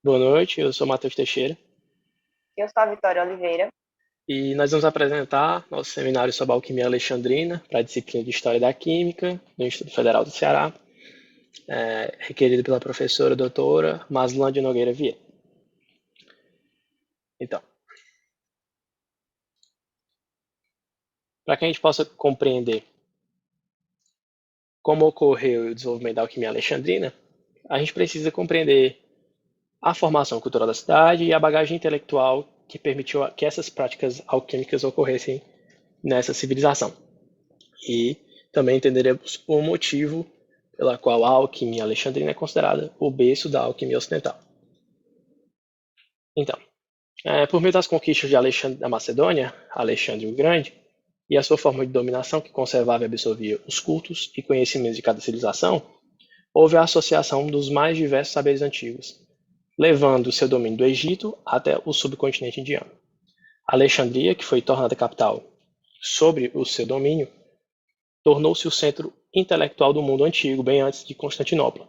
Boa noite, eu sou Matheus Teixeira Eu sou a Vitória Oliveira. e nós vamos apresentar nosso seminário sobre alquimia alexandrina para a disciplina de História da Química do Instituto Federal do Ceará, requerido pela professora doutora Maslândia Nogueira Vieira. Então, para que a gente possa compreender como ocorreu o desenvolvimento da alquimia alexandrina, a gente precisa compreender a formação cultural da cidade e a bagagem intelectual que permitiu que essas práticas alquímicas ocorressem nessa civilização. E também entenderemos o motivo pela qual a alquimia alexandrina é considerada o berço da alquimia ocidental. Então, por meio das conquistas de Alexandre da Macedônia, Alexandre o Grande, e a sua forma de dominação que conservava e absorvia os cultos e conhecimentos de cada civilização, houve a associação dos mais diversos saberes antigos, levando seu domínio do Egito até o subcontinente indiano. Alexandria, que foi tornada capital sobre o seu domínio, tornou-se o centro intelectual do mundo antigo, bem antes de Constantinopla.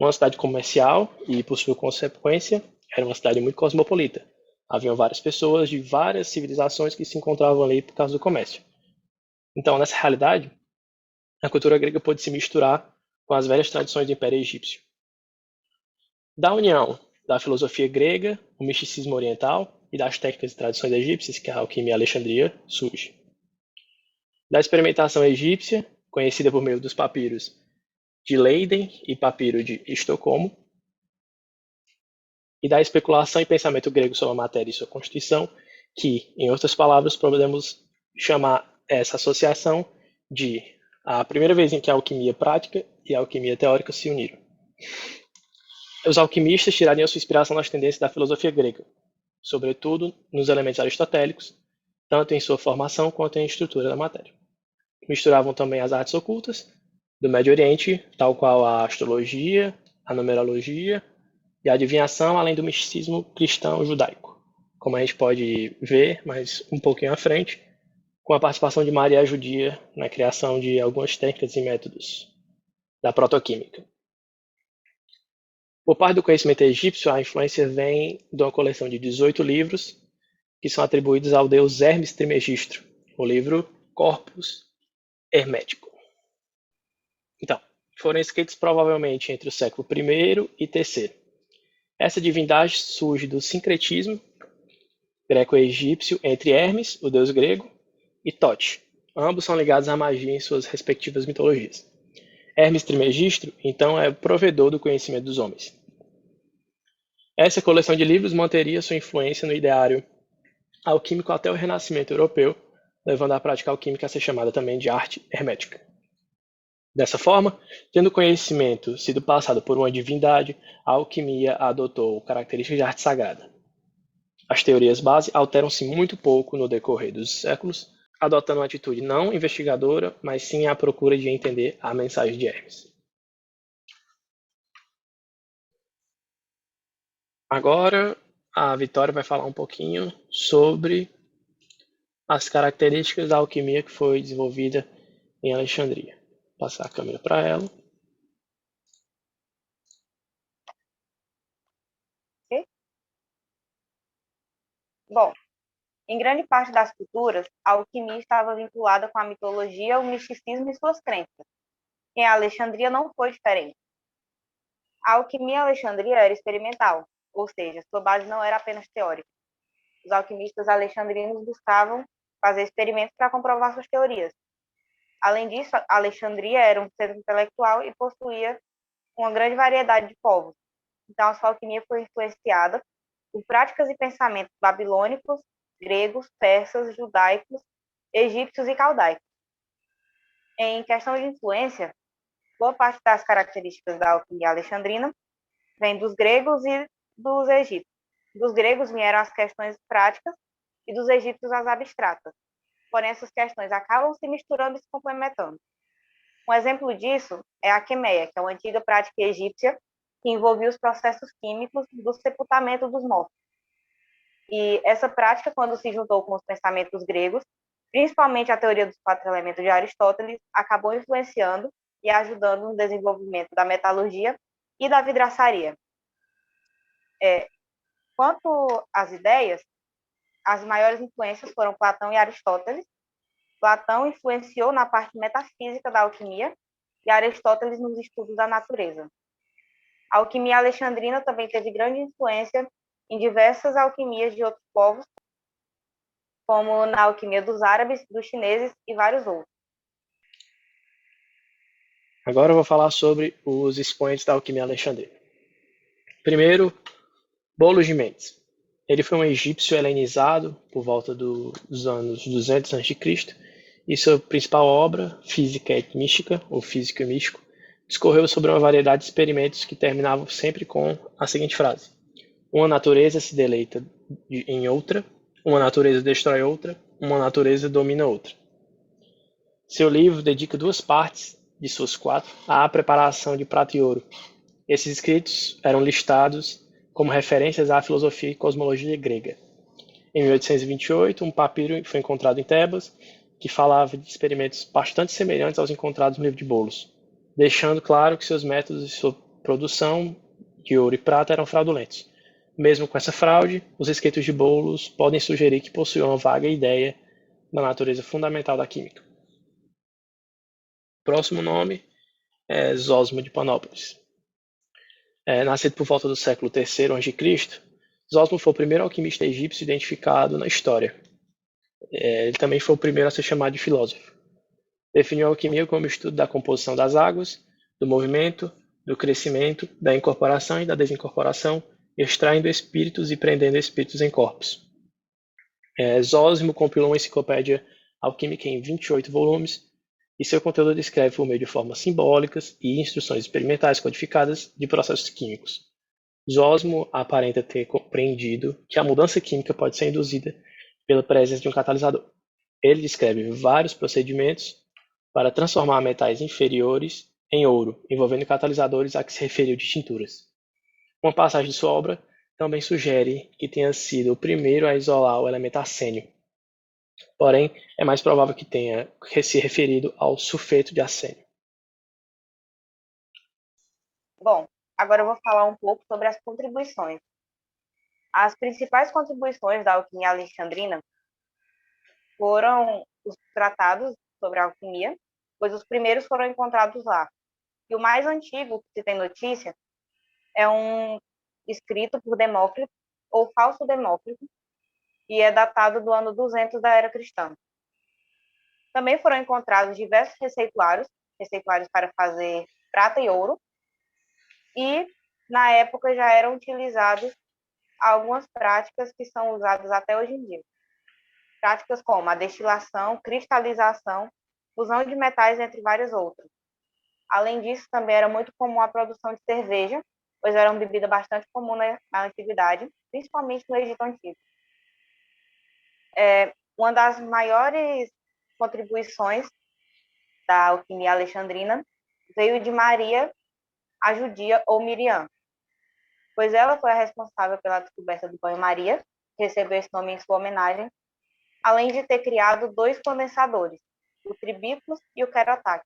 Uma cidade comercial e, por sua consequência, era uma cidade muito cosmopolita. Haviam várias pessoas de várias civilizações que se encontravam ali por causa do comércio. Então, nessa realidade, a cultura grega pôde se misturar com as velhas tradições do Império Egípcio. Da união da filosofia grega, o misticismo oriental e das técnicas e tradições egípcias, que a alquimia Alexandria surge. Da experimentação egípcia, conhecida por meio dos papiros de Leiden e papiro de Estocolmo, e da especulação e pensamento grego sobre a matéria e sua constituição, que, em outras palavras, podemos chamar essa associação de a primeira vez em que a alquimia prática e a alquimia teórica se uniram. Os alquimistas tirariam sua inspiração nas tendências da filosofia grega, sobretudo nos elementos aristotélicos, tanto em sua formação quanto em estrutura da matéria. Misturavam também as artes ocultas do Médio Oriente, tal qual a astrologia, a numerologia e a adivinhação, além do misticismo cristão judaico. Como a gente pode ver, mas um pouquinho à frente, com a participação de Maria Judia na criação de algumas técnicas e métodos da protoquímica. Por parte do conhecimento egípcio, a influência vem de uma coleção de 18 livros que são atribuídos ao deus Hermes Trismegisto, o livro Corpus Hermético. Então, foram escritos provavelmente entre o século I e III. Essa divindade surge do sincretismo greco-egípcio entre Hermes, o deus grego, e Tote. Ambos são ligados à magia em suas respectivas mitologias. Hermes Trismegisto, então, é o provedor do conhecimento dos homens. Essa coleção de livros manteria sua influência no ideário alquímico até o Renascimento europeu, levando a prática alquímica a ser chamada também de arte hermética. Dessa forma, tendo o conhecimento sido passado por uma divindade, a alquimia adotou características de arte sagrada. As teorias base alteram-se muito pouco no decorrer dos séculos, adotando uma atitude não investigadora, mas sim à procura de entender a mensagem de Hermes. Agora, a Vitória vai falar um pouquinho sobre as características da alquimia que foi desenvolvida em Alexandria. Vou passar a câmera para ela. Ok? Bom, em grande parte das culturas, a alquimia estava vinculada com a mitologia, o misticismo e suas crenças. Em Alexandria não foi diferente. A alquimia em Alexandria era experimental, ou seja, sua base não era apenas teórica. Os alquimistas alexandrinos buscavam fazer experimentos para comprovar suas teorias. Além disso, Alexandria era um centro intelectual e possuía uma grande variedade de povos. Então, a sua alquimia foi influenciada por práticas e pensamentos babilônicos, gregos, persas, judaicos, egípcios e caldaicos. Em questão de influência, boa parte das características da alquimia alexandrina vem dos gregos e dos egípcios. Dos gregos vieram as questões práticas e dos egípcios as abstratas. Porém, essas questões acabam se misturando e se complementando. Um exemplo disso é a quemeia, que é uma antiga prática egípcia que envolvia os processos químicos do sepultamento dos mortos. E essa prática, quando se juntou com os pensamentos gregos, principalmente a teoria dos quatro elementos de Aristóteles, acabou influenciando e ajudando no desenvolvimento da metalurgia e da vidraçaria. Quanto às ideias, as maiores influências foram Platão e Aristóteles. Platão influenciou na parte metafísica da alquimia e Aristóteles nos estudos da natureza. A alquimia alexandrina também teve grande influência em diversas alquimias de outros povos, como na alquimia dos árabes, dos chineses e vários outros. Agora eu vou falar sobre os expoentes da alquimia alexandrina. Primeiro, Bolos de Mendes. Ele foi um egípcio helenizado por volta dos anos 200 a.C. e sua principal obra, Física et Mística, ou Físico e Místico, discorreu sobre uma variedade de experimentos que terminavam sempre com a seguinte frase: uma natureza se deleita em outra, uma natureza destrói outra, uma natureza domina outra. Seu livro dedica 2 partes de suas 4 à preparação de prata e ouro. Esses escritos eram listados como referências à filosofia e cosmologia grega. Em 1828, um papiro foi encontrado em Tebas que falava de experimentos bastante semelhantes aos encontrados no livro de Bolos, deixando claro que seus métodos de sua produção de ouro e prata eram fraudulentos. Mesmo com essa fraude, os escritos de Bolos podem sugerir que possuíam uma vaga ideia da natureza fundamental da química. O próximo nome é Zósimo de Panópolis. Nascido por volta do século III a.C., Zósimo foi o primeiro alquimista egípcio identificado na história. Ele também foi o primeiro a ser chamado de filósofo. Definiu a alquimia como o estudo da composição das águas, do movimento, do crescimento, da incorporação e da desincorporação, extraindo espíritos e prendendo espíritos em corpos. Zósimo compilou uma enciclopédia alquímica em 28 volumes, e seu conteúdo descreve por meio de formas simbólicas e instruções experimentais codificadas de processos químicos. Zósimo aparenta ter compreendido que a mudança química pode ser induzida pela presença de um catalisador. Ele descreve vários procedimentos para transformar metais inferiores em ouro, envolvendo catalisadores a que se referiu de tinturas. Uma passagem de sua obra também sugere que tenha sido o primeiro a isolar o elemento arsênio. Porém, é mais provável que tenha se referido ao sulfeto de arsênio. Bom, agora eu vou falar um pouco sobre as contribuições. As principais contribuições da alquimia alexandrina foram os tratados sobre a alquimia, pois os primeiros foram encontrados lá. E o mais antigo que se tem notícia é um escrito por Demócrito, ou falso Demócrito, e é datado do ano 200 da era cristã. Também foram encontrados diversos receituários para fazer prata e ouro, e na época já eram utilizados algumas práticas que são usadas até hoje em dia. Práticas como a destilação, cristalização, fusão de metais, entre várias outras. Além disso, também era muito comum a produção de cerveja, pois era uma bebida bastante comum na antiguidade, principalmente no Egito Antigo. Uma das maiores contribuições da alquimia alexandrina veio de Maria, a judia, ou Miriam, pois ela foi a responsável pela descoberta do banho-maria, que recebeu esse nome em sua homenagem, além de ter criado 2 condensadores, o Tribicus e o Querotax.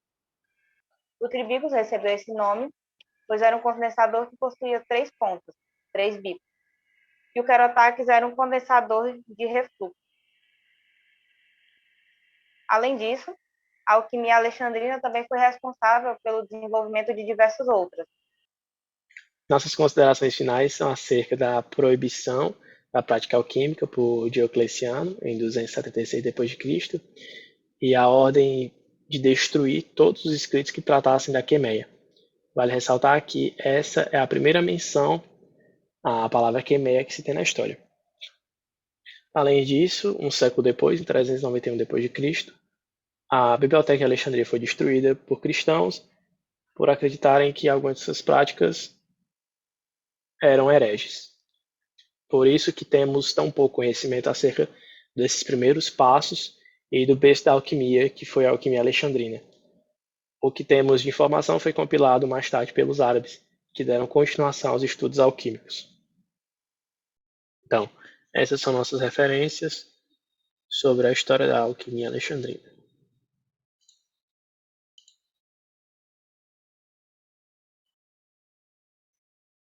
O Tribicus recebeu esse nome, pois era um condensador que possuía 3 pontas, 3 bicos, e o Querotax era um condensador de refluxo. Além disso, a alquimia alexandrina também foi responsável pelo desenvolvimento de diversas outras. Nossas considerações finais são acerca da proibição da prática alquímica por Diocleciano, em 276 d.C., e a ordem de destruir todos os escritos que tratassem da quemeia. Vale ressaltar que essa é a primeira menção à palavra quemeia que se tem na história. Além disso, um século depois, em 391 d.C., a Biblioteca de Alexandria foi destruída por cristãos por acreditarem que algumas dessas práticas eram hereges. Por isso que temos tão pouco conhecimento acerca desses primeiros passos e do berço da alquimia, que foi a alquimia alexandrina. O que temos de informação foi compilado mais tarde pelos árabes, que deram continuação aos estudos alquímicos. Então, essas são nossas referências sobre a história da alquimia alexandrina.